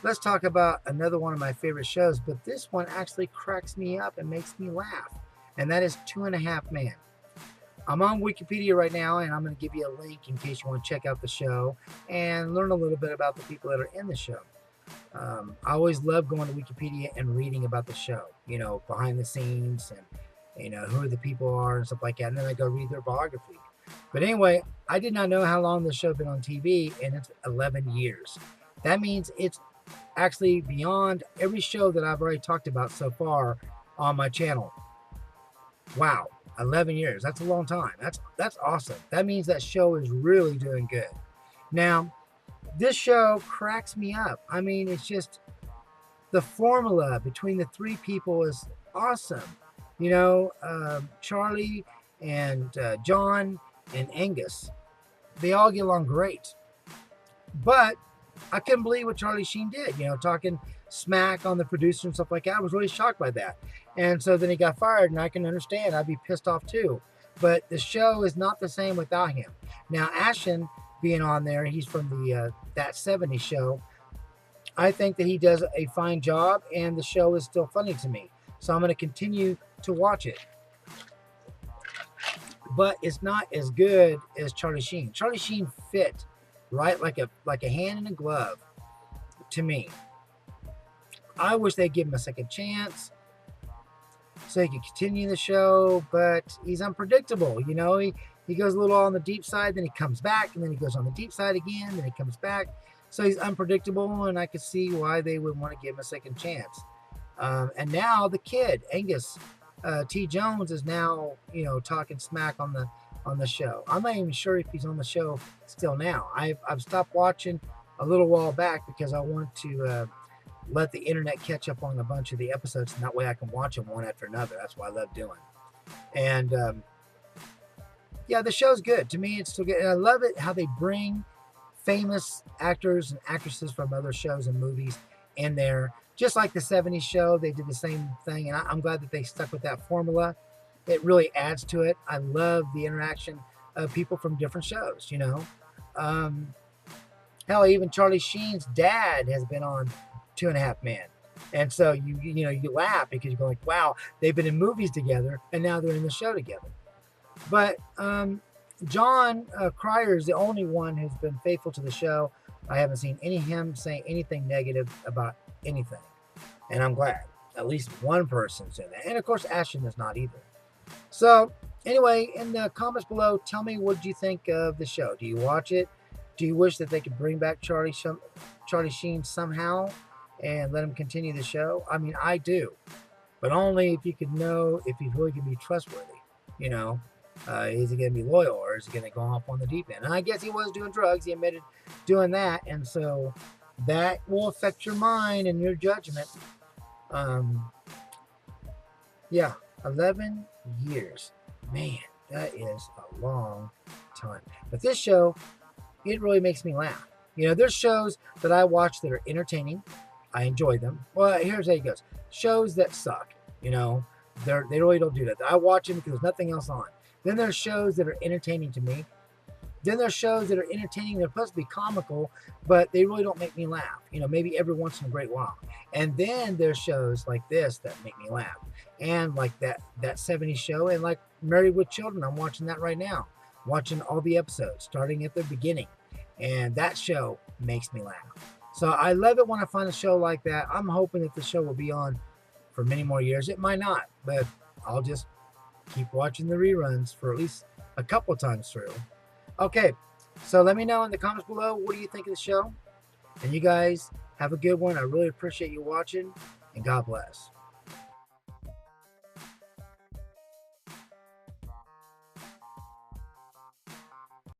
let's talk about another one of my favorite shows, but this one actually cracks me up and makes me laugh, and that is Two and a Half Men. I'm on Wikipedia right now, and I'm going to give you a link in case you want to check out the show and learn a little bit about the people that are in the show. I always love going to Wikipedia and reading about the show, behind the scenes and, who the people are and stuff like that. And then I go read their biography. But anyway, I did not know how long the show had been on TV, and it's 11 years. That means it's actually beyond every show that I've already talked about so far on my channel. Wow, 11 years. That's a long time. That's awesome. That means that show is really doing good. Now, this show cracks me up. I mean, it's just the formula between the three people is awesome. Charlie and John and Angus, they all get along great. But I couldn't believe what Charlie Sheen did, talking smack on the producer and stuff like that. I was really shocked by that. And so then he got fired, and I can understand. I'd be pissed off too. But the show is not the same without him. Now, Ashton being on there, he's from the That 70s Show. I think that he does a fine job, and the show is still funny to me. So I'm going to continue to watch it. But it's not as good as Charlie Sheen. Charlie Sheen fit right like a hand in a glove to me. I wish they'd give him a second chance so he could continue the show, but he's unpredictable. He goes a little on the deep side, then he comes back, and then he goes on the deep side again, then he comes back. So he's unpredictable, and I could see why they would want to give him a second chance. And now the kid, Angus T. Jones, is now talking smack on the show. I'm not even sure if he's on the show still now. I've stopped watching a little while back because I want to let the internet catch up on a bunch of the episodes, and that way I can watch them one after another. That's what I love doing. And yeah, the show's good. To me, it's still good. And I love it how they bring famous actors and actresses from other shows and movies in there. Just like the 70s show, they did the same thing, and I'm glad that they stuck with that formula. It really adds to it. I love the interaction of people from different shows, Hell, even Charlie Sheen's dad has been on Two and a Half Men. And so you laugh because you're going, wow, they've been in movies together, and now they're in the show together. But John Cryer is the only one who's been faithful to the show. I haven't seen him say anything negative about anything. And I'm glad. At least one person's in that. And of course, Ashton is not either. So anyway, in the comments below, tell me what you think of the show. Do you watch it? Do you wish that they could bring back Charlie Sheen somehow and let him continue the show? I mean, I do. But only if you could know if he's really going to be trustworthy. Is he going to be loyal, or is he going to go off on the deep end? And I guess he was doing drugs. He admitted doing that. And so that will affect your mind and your judgment. Yeah, 11 years. Man, that is a long time. But this show, it really makes me laugh. There's shows that I watch that are entertaining. I enjoy them. Well, here's how it goes. Shows that suck, they really don't do that. I watch them because there's nothing else on. Then there's shows that are entertaining to me. Then there's shows that are entertaining. They're supposed to be comical, but they really don't make me laugh. Maybe every once in a great while. And then there's shows like this that make me laugh. And like that 70s show, and like Married with Children. I'm watching that right now. Watching all the episodes, starting at the beginning. And that show makes me laugh. So I love it when I find a show like that. I'm hoping that the show will be on for many more years. It might not, but I'll just keep watching the reruns for at least a couple times through. Okay, so let me know in the comments below, what do you think of the show? And you guys have a good one. I really appreciate you watching, and God bless.